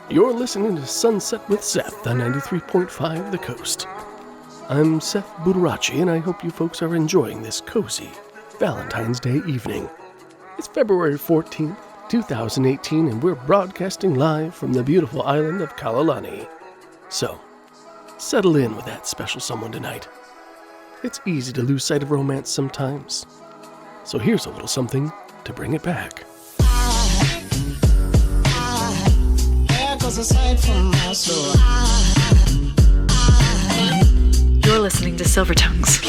You're listening to Sunset with Seth on 93.5 The Coast. I'm Seth Budarocci, and I hope you folks are enjoying this cozy Valentine's Day evening. It's February 14th, 2018, and we're broadcasting live from the beautiful island of Callie. So, settle in with that special someone tonight. It's easy to lose sight of romance sometimes. So here's a little something to bring it back. You're listening to Silvertongues.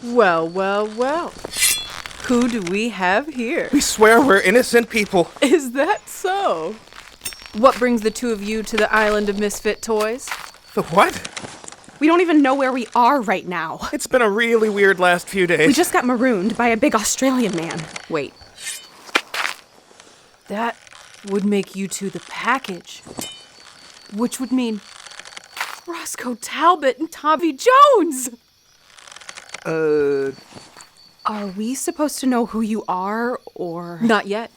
Well, well, well. Who do we have here? We swear we're innocent people. Is that so? What brings the two of you to the island of misfit toys? The what? We don't even know where we are right now. It's been a really weird last few days. We just got marooned by a big Australian man. Wait. That would make you two the package. Which would mean Roscoe, Talbott, and Tavi Jones! Are we supposed to know who you are, or...? Not yet.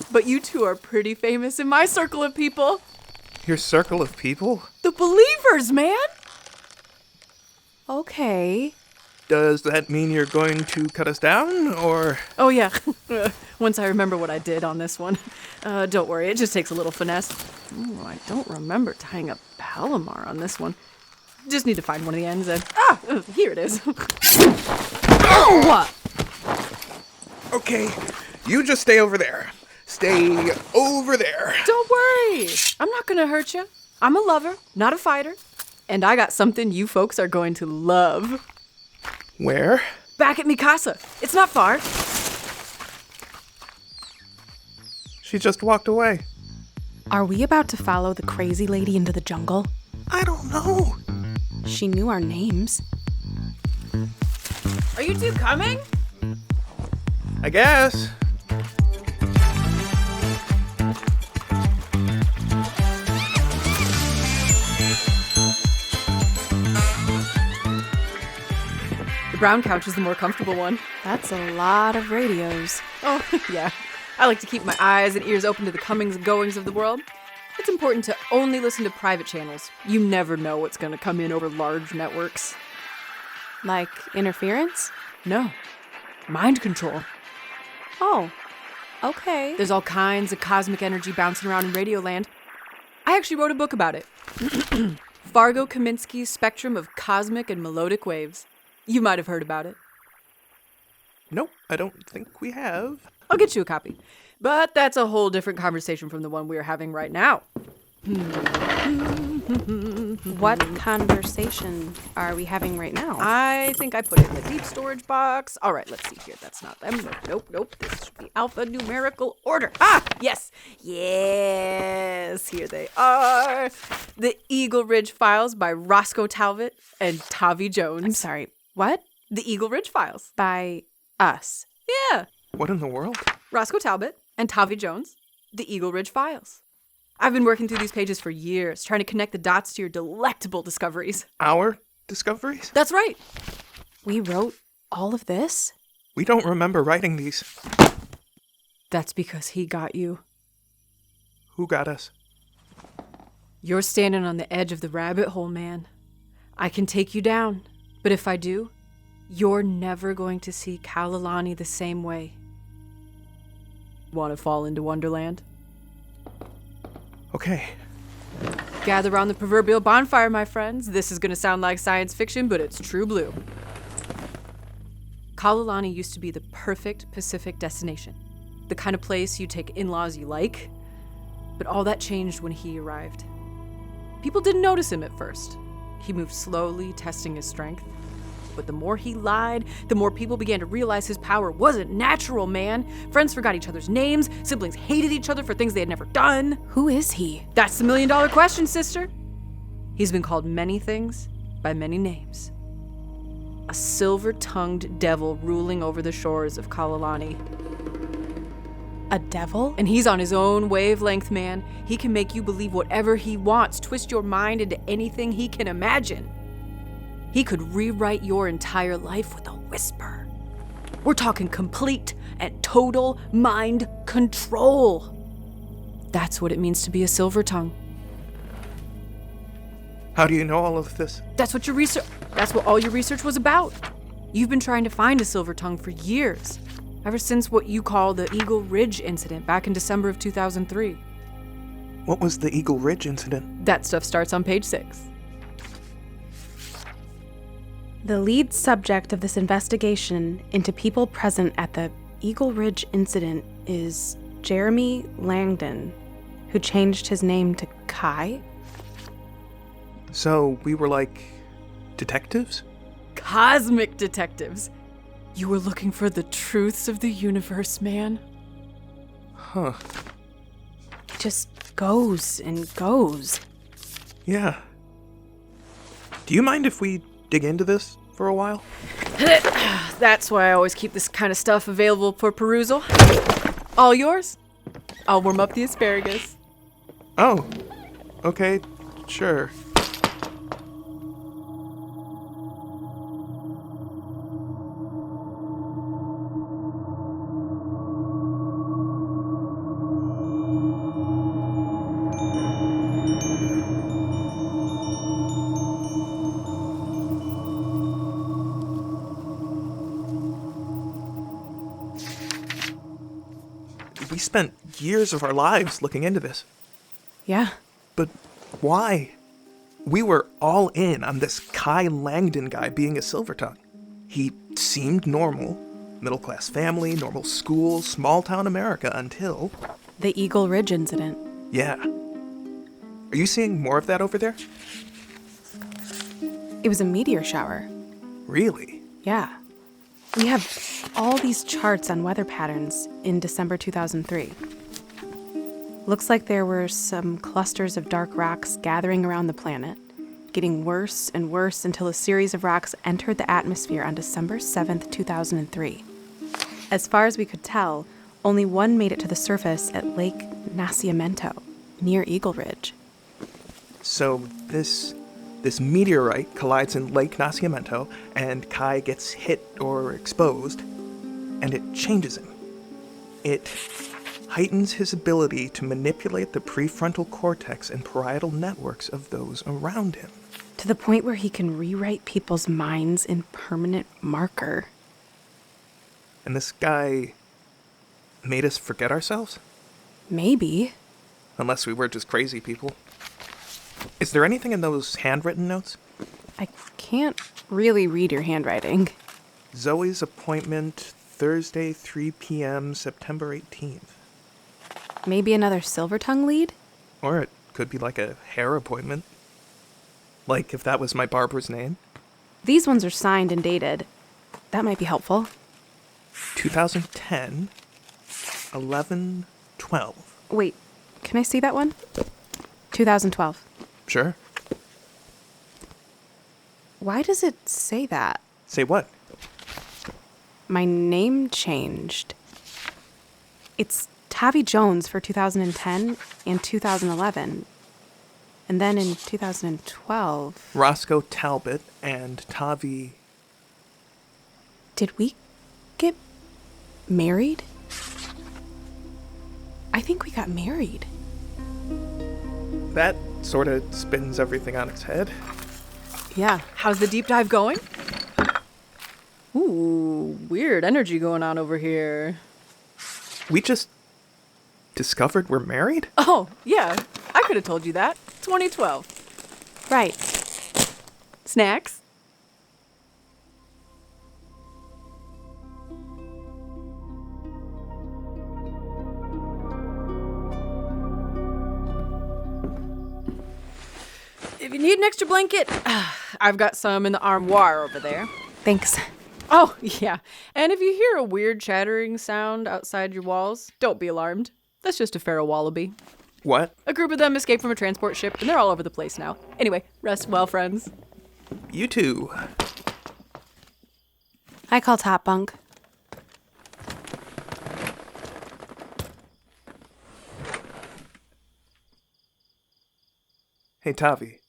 But you two are pretty famous in my circle of people. Your circle of people? The Believers, man! Okay. Does that mean you're going to cut us down, or...? Oh, yeah. Once I remember what I did on this one. Don't worry, it just takes a little finesse. Ooh, I don't remember tying a Palomar on this one. Just need to find one of the ends and... here it is. What? Okay, you just stay over there. Stay over there. Don't worry. I'm not gonna hurt you. I'm a lover, not a fighter. And I got something you folks are going to love. Where? Back at mi casa. It's not far. She just walked away. Are we about to follow the crazy lady into the jungle? I don't know. She knew our names. Are you two coming? I guess. The brown couch is the more comfortable one. That's a lot of radios. Oh, yeah. I like to keep my eyes and ears open to the comings and goings of the world. It's important to only listen to private channels. You never know what's going to come in over large networks. Like interference? No. Mind control. Oh, okay. There's all kinds of cosmic energy bouncing around in Radioland. I actually wrote a book about it. Fargo Kaminski's Spectrum of Cosmic and Melodic Waves. You might have heard about it. Nope, I don't think we have. I'll get you a copy. But that's a whole different conversation from the one we're having right now. What conversation are we having right now? I think I put it in the deep storage box. All right, let's see here. That's not them. Nope. This should be alphanumerical order. Ah, yes. Yes, here they are. The Eagle Ridge Files by Roscoe Talbott and Tavi Jones. I'm sorry, what? The Eagle Ridge Files. By us. Yeah. What in the world? Roscoe Talbott and Tavi Jones, The Eagle Ridge Files. I've been working through these pages for years, trying to connect the dots to your delectable discoveries. Our discoveries? That's right. We wrote all of this? We don't remember writing these. That's because he got you. Who got us? You're standing on the edge of the rabbit hole, man. I can take you down, but if I do, you're never going to see Callie the same way. Want to fall into Wonderland? Okay. Gather around the proverbial bonfire, my friends. This is going to sound like science fiction, but it's true blue. Callie used to be the perfect Pacific destination. The kind of place you take in-laws you like. But all that changed when he arrived. People didn't notice him at first. He moved slowly, testing his strength. But the more he lied, the more people began to realize his power wasn't natural, man. Friends forgot each other's names, siblings hated each other for things they had never done. Who is he? That's the million-dollar question, sister. He's been called many things by many names. A silver-tongued devil ruling over the shores of Callie. A devil? And he's on his own wavelength, man. He can make you believe whatever he wants, twist your mind into anything he can imagine. He could rewrite your entire life with a whisper. We're talking complete and total mind control. That's what it means to be a Silvertongue. How do you know all of this? That's what all your research was about. You've been trying to find a Silvertongue for years. Ever since what you call the Eagle Ridge incident back in December of 2003. What was the Eagle Ridge incident? That stuff starts on page 6. The lead subject of this investigation into people present at the Eagle Ridge incident is Jeremy Langdon, who changed his name to Kai. So we were like detectives? Cosmic detectives. You were looking for the truths of the universe, man. Huh. It just goes and goes. Yeah. Do you mind if we dig into this for a while? That's why I always keep this kind of stuff available for perusal. All yours? I'll warm up the asparagus. Oh. Okay, sure. We spent years of our lives looking into this. Yeah. But why? We were all in on this Kai Langdon guy being a Silvertongue. He seemed normal. Middle-class family, normal school, small-town America until... The Eagle Ridge incident. Yeah. Are you seeing more of that over there? It was a meteor shower. Really? Yeah. We have all these charts on weather patterns in December 2003. Looks like there were some clusters of dark rocks gathering around the planet, getting worse and worse until a series of rocks entered the atmosphere on December 7th, 2003. As far as we could tell, only one made it to the surface at Lake Nacimiento, near Eagle Ridge. So this meteorite collides in Lake Nacimiento, and Kai gets hit or exposed, and it changes him. It heightens his ability to manipulate the prefrontal cortex and parietal networks of those around him. To the point where he can rewrite people's minds in permanent marker. And this guy made us forget ourselves? Maybe. Unless we were just crazy people. Is there anything in those handwritten notes? I can't really read your handwriting. Zoe's appointment, Thursday, 3 p.m., September 18th. Maybe another Silvertongue lead? Or it could be like a hair appointment. Like if that was my barber's name. These ones are signed and dated. That might be helpful. 2010, 11/12. Wait, can I see that one? 2012. Sure. Why does it say that? Say what? My name changed. It's Tavi Jones for 2010 and 2011. And then in 2012... Roscoe Talbott and Tavi... Did we get married? I think we got married. That sort of spins everything on its head. Yeah. How's the deep dive going? Ooh, weird energy going on over here. We just discovered we're married? Oh, yeah. I could have told you that. 2012. Right. Snacks? If you need an extra blanket, I've got some in the armoire over there. Thanks. Oh, yeah. And if you hear a weird chattering sound outside your walls, don't be alarmed. That's just a feral wallaby. What? A group of them escaped from a transport ship, and they're all over the place now. Anyway, rest well, friends. You too. I call top bunk. Hey, Tavi,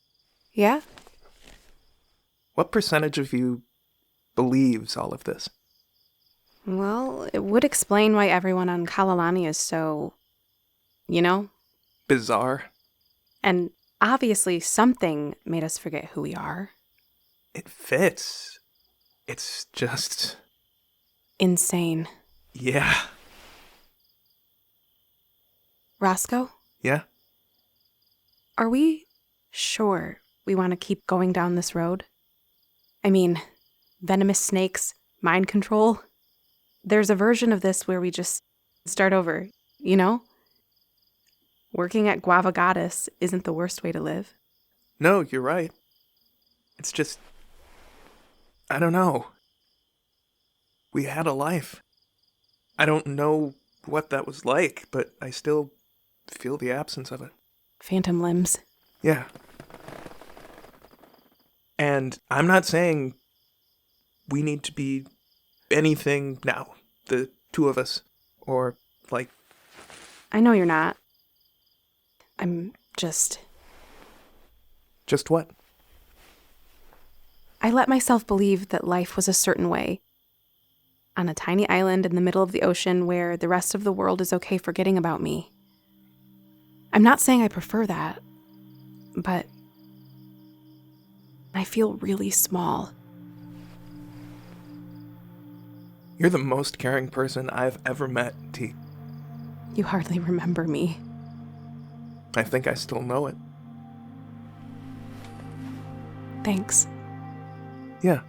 Yeah? what percentage of you believes all of this? Well, it would explain why everyone on Kalalani is so, Bizarre? And obviously something made us forget who we are. It fits. It's just... Insane. Yeah. Roscoe, Yeah? are we sure we want to keep going down this road? I mean, venomous snakes, mind control. There's a version of this where we just start over, Working at Guava Goddess isn't the worst way to live. No, you're right. It's just... I don't know. We had a life. I don't know what that was like, but I still feel the absence of it. Phantom limbs. Yeah. And I'm not saying we need to be anything now, the two of us, or like... I know you're not. I'm just... Just what? I let myself believe that life was a certain way. On a tiny island in the middle of the ocean where the rest of the world is okay forgetting about me. I'm not saying I prefer that, but I feel really small. You're the most caring person I've ever met, T. You hardly remember me. I think I still know it. Thanks. Yeah.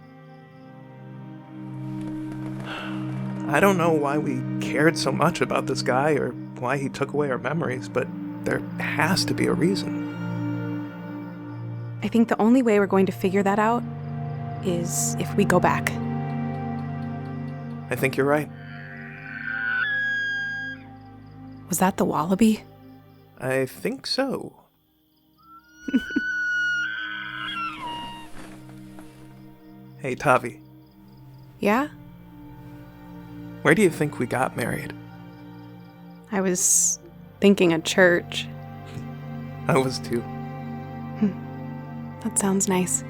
I don't know why we cared so much about this guy or why he took away our memories, but there has to be a reason. I think the only way we're going to figure that out is if we go back. I think you're right. Was that the wallaby? I think so. Hey, Tavi, Yeah? where do you think we got married? I was thinking a church. I was too. That sounds nice.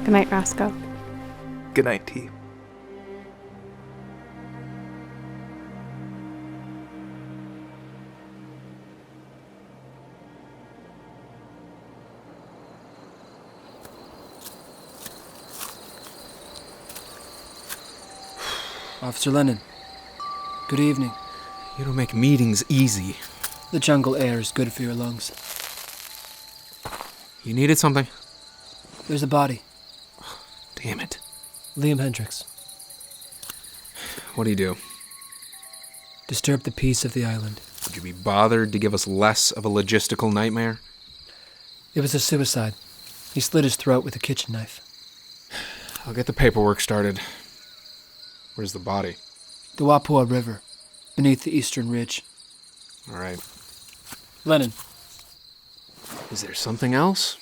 Good night, Roscoe. Good night, T. Officer Lennon, good evening. You don't make meetings easy. The jungle air is good for your lungs. You needed something? There's a body. Damn it. Liam Hendricks. What do you do? Disturb the peace of the island. Would you be bothered to give us less of a logistical nightmare? It was a suicide. He slit his throat with a kitchen knife. I'll get the paperwork started. Where's the body? The Wapua River, beneath the eastern ridge. All right. Lennon, Is there something else?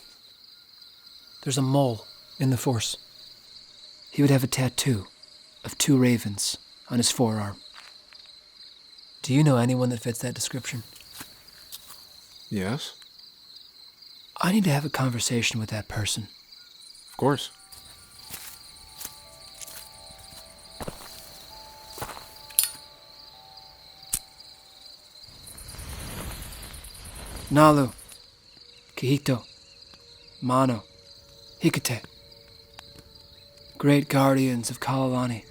there's a mole in the force. He would have a tattoo of 2 ravens on his forearm. Do you know anyone that fits that description? Yes, I need to have a conversation with that person. of course. Nalu, Kihito, Mano, Hikate, great guardians of Kalalani,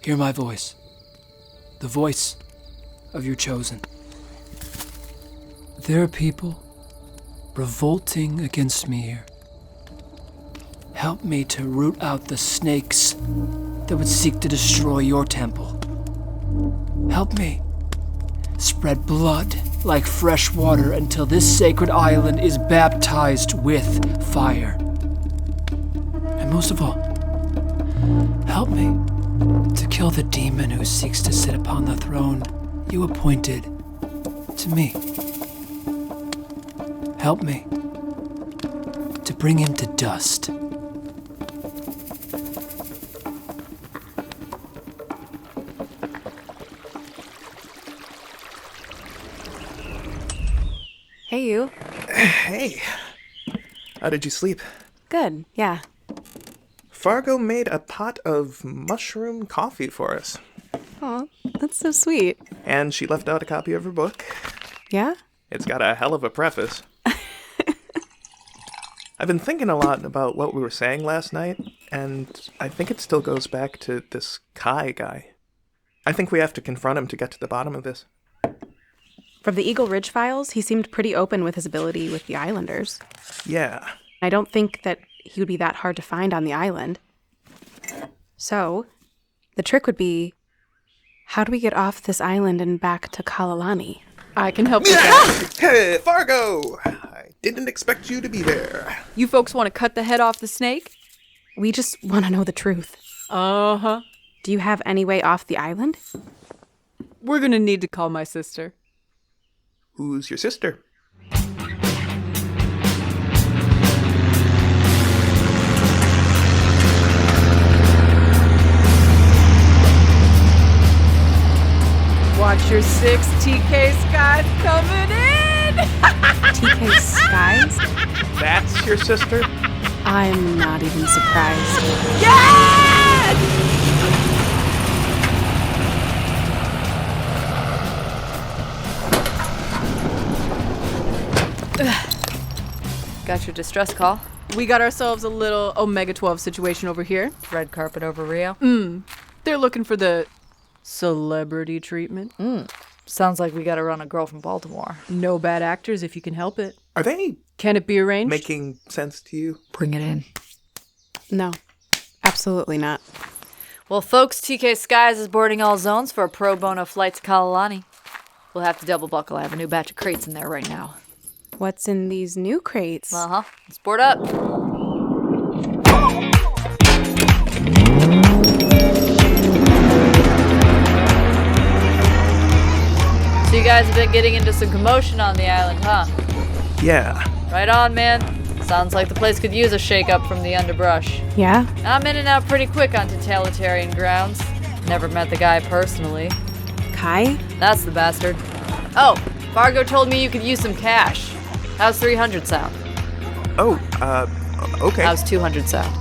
hear my voice, the voice of your chosen. There are people revolting against me here. Help me to root out the snakes that would seek to destroy your temple. Help me spread blood like fresh water until this sacred island is baptized with fire. And most of all, help me to kill the demon who seeks to sit upon the throne you appointed to me. Help me to bring him to dust. Hey, you. Hey. How did you sleep? Good, yeah. Fargo made a pot of mushroom coffee for us. Oh, that's so sweet. And she left out a copy of her book. Yeah? It's got a hell of a preface. I've been thinking a lot about what we were saying last night, and I think it still goes back to this Kai guy. I think we have to confront him to get to the bottom of this. From the Eagle Ridge files, he seemed pretty open with his ability with the Islanders. Yeah. I don't think that he would be that hard to find on the island. So, the trick would be, how do we get off this island and back to Kalalani? I can help with that. Hey, Fargo! I didn't expect you to be there. You folks want to cut the head off the snake? We just want to know the truth. Uh-huh. Do you have any way off the island? We're gonna need to call my sister. Who's your sister? Watch your 6 TK Skies coming in! TK Skies? That's your sister? I'm not even surprised. Yes! Got your distress call. We got ourselves a little Omega-12 situation over here. Red carpet over Rio. They're looking for the celebrity treatment. Sounds like we gotta run a girl from Baltimore. No bad actors if you can help it. Are they Can it be arranged? making sense to you? Bring it in. No, absolutely not. Well, folks, TK Skies is boarding all zones for a pro bono flight to Kalalani. We'll have to double buckle. I have a new batch of crates in there right now. What's in these new crates? Uh-huh. Let's board up. So you guys have been getting into some commotion on the island, huh? Yeah. Right on, man. Sounds like the place could use a shake-up from the underbrush. Yeah? I'm in and out pretty quick on totalitarian grounds. Never met the guy personally. Kai? That's the bastard. Oh, Fargo told me you could use some cash. How's 300 sound? Oh, okay. How's 200 sound?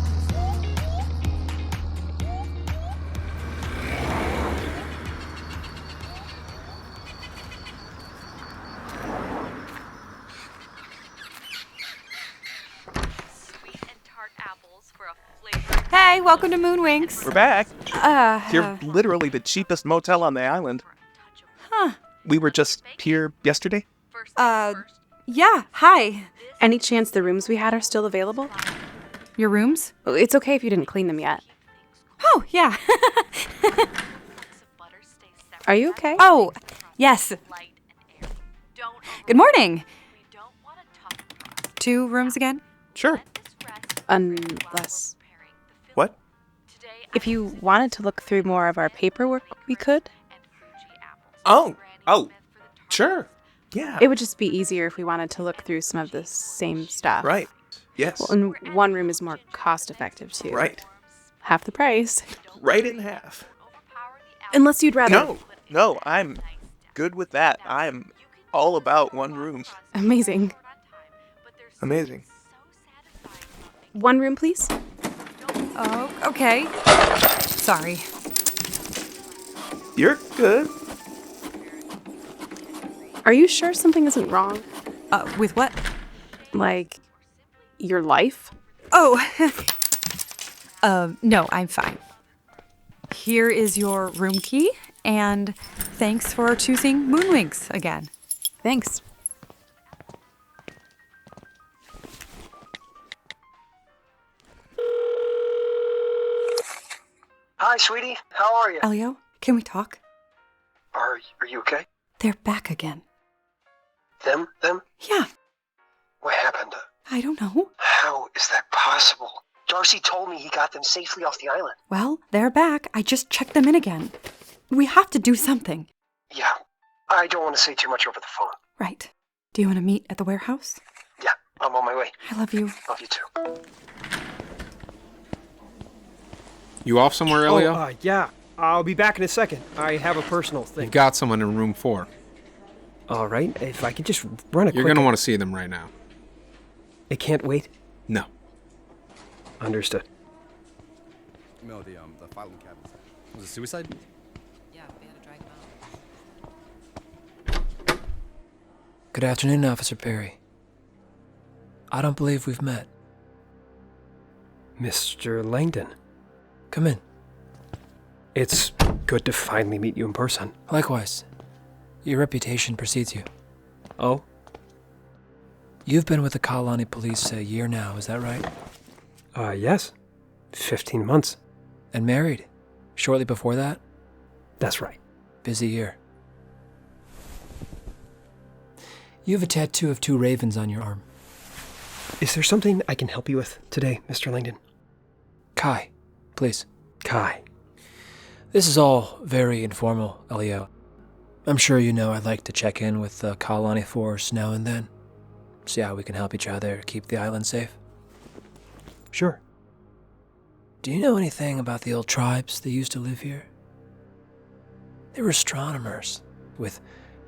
Hey, welcome to Moonwings. We're back. You're literally the cheapest motel on the island. Huh. We were just here yesterday? Yeah, hi. Any chance the rooms we had are still available? Your rooms? It's okay if you didn't clean them yet. Oh, yeah. Are you okay? Oh, yes. Good morning. 2 rooms again? Sure. Unless... What? If you wanted to look through more of our paperwork, we could. Oh, sure. Yeah. It would just be easier if we wanted to look through some of the same stuff. Right. Yes. Well, and one room is more cost-effective, too. Right. Half the price. Right in half. Unless you'd rather... No, I'm good with that. I'm all about one room. Amazing. Amazing. One room, please. Oh, okay. Sorry. You're good. Are you sure something isn't wrong? With what? Like, your life? Oh. No, I'm fine. Here is your room key, and thanks for choosing Moonwings again. Thanks. Hi, sweetie. How are you? Elio, can we talk? Are you okay? They're back again. Them? Yeah, What happened? I don't know. How is that possible? Darcy told me he got them safely off the island. Well, they're back. I just checked them in again. We have to do something. Yeah. I don't want to say too much over the phone. Right. Do you want to meet at the warehouse? Yeah, I'm on my way. I love you. Love you too. You off somewhere, Elio? Yeah. I'll be back in a second. I have a personal thing. You've got someone in room 4. All right, if I could just run a quick... You're going to want to see them right now. It can't wait? No. Understood. No, the filing cabinet. Was it suicide? Yeah, we had to drag him out. Good afternoon, Officer Perry. I don't believe we've met. Mr. Langdon. Come in. It's good to finally meet you in person. Likewise. Your reputation precedes you. Oh? You've been with the Kalani police a year now, is that right? Yes. 15 months. And married? Shortly before that? That's right. Busy year. You have a tattoo of 2 ravens on your arm. Is there something I can help you with today, Mr. Langdon? Kai, please. Kai. This is all very informal, Elio. I'm sure you know I'd like to check in with the Kalani force now and then. See how we can help each other keep the island safe. Sure. Do you know anything about the old tribes that used to live here? They were astronomers, with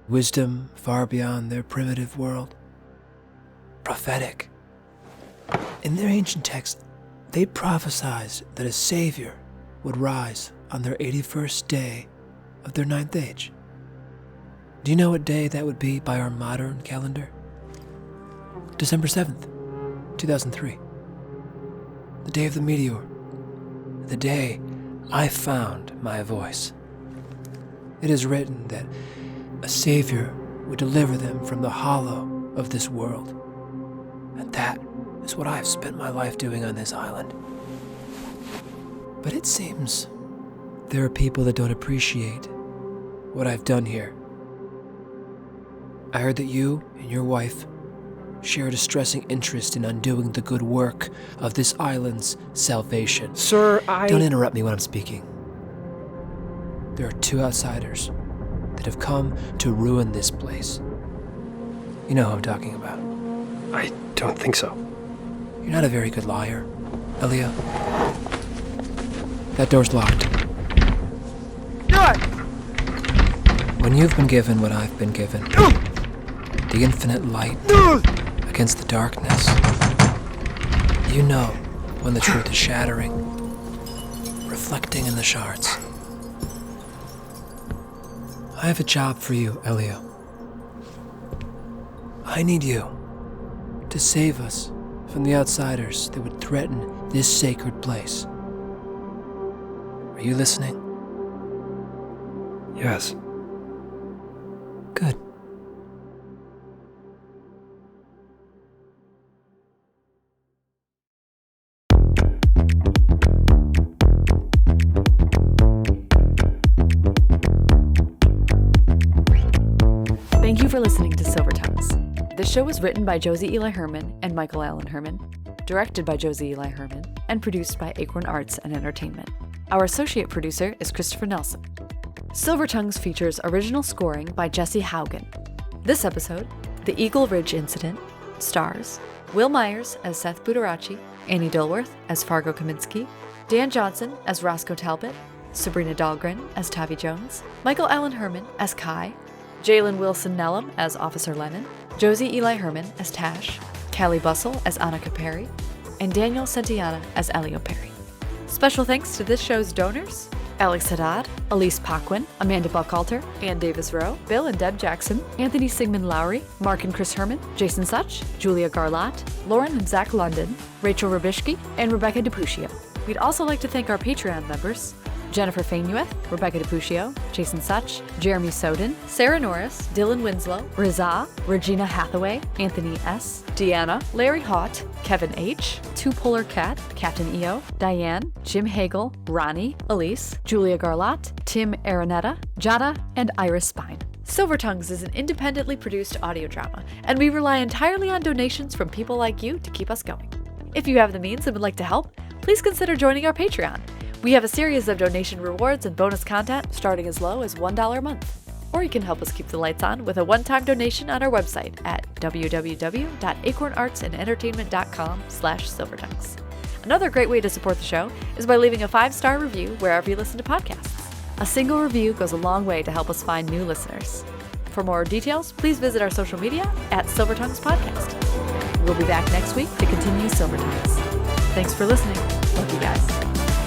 wisdom far beyond their primitive world. Prophetic. In their ancient texts, they prophesied that a savior would rise on their 81st day of their 9th age. Do you know what day that would be by our modern calendar? December 7th, 2003. The day of the meteor. The day I found my voice. It is written that a savior would deliver them from the hollow of this world. And that is what I've spent my life doing on this island. But it seems there are people that don't appreciate what I've done here. I heard that you and your wife share a distressing interest in undoing the good work of this island's salvation. Sir, Don't interrupt me when I'm speaking. There are 2 outsiders that have come to ruin this place. You know who I'm talking about. I don't think so. You're not a very good liar, Elio. That door's locked. When you've been given what I've been given, the infinite light against the darkness, you know when the truth is shattering, reflecting in the shards. I have a job for you, Elio. I need you to save us from the outsiders that would threaten this sacred place. Are you listening? Yes. Good. Thank you for listening to Silvertongues. This show was written by Josie Eli Herman and Michael Allen Herman, directed by Josie Eli Herman, and produced by Acorn Arts and Entertainment. Our associate producer is Christopher Nelson. Silvertongues features original scoring by Jesse Haugen. This episode, The Eagle Ridge Incident, stars Will Myers as Seth Budarocci, Annie Dilworth as Fargo Kaminski, Dan Johnson as Roscoe Talbott, Sabrina Dahlgren as Tavi Jones, Michael Allen Herman as Kai, Jalen Wilson-Nelem as Officer Lennon, Josie Eli Herman as Tasch, Callie Bussell as Anika Perry, and Daniel Santillana as Elio Perry. Special thanks to this show's donors: Alex Haddad, Elise Paquin, Amanda Buckalter, Ann Davis Rowe, Bill and Deb Jackson, Anthony Sigmund Lowry, Mark and Chris Herman, Jason Such, Julia Garlot, Lauren and Zach London, Rachel Rubishki, and Rebecca DePuccio. We'd also like to thank our Patreon members: Jennifer Fainueth, Rebecca DePuccio, Jason Such, Jeremy Soden, Sarah Norris, Dylan Winslow, Rizah, Regina Hathaway, Anthony S., Deanna, Larry Haught, Kevin H., Two Polar Cat, Captain EO, Diane, Jim Hagel, Ronnie, Elise, Julia Garlot, Tim Aranetta, Jada, and Iris Spine. Silvertongues is an independently produced audio drama, and we rely entirely on donations from people like you to keep us going. If you have the means and would like to help, please consider joining our Patreon. We have a series of donation rewards and bonus content starting as low as $1 a month. Or you can help us keep the lights on with a one-time donation on our website at www.acornartsandentertainment.com/silvertongues. Another great way to support the show is by leaving a 5-star review wherever you listen to podcasts. A single review goes a long way to help us find new listeners. For more details, please visit our social media at Silvertongues Podcast. We'll be back next week to continue Silvertongues. Thanks for listening. Love you guys.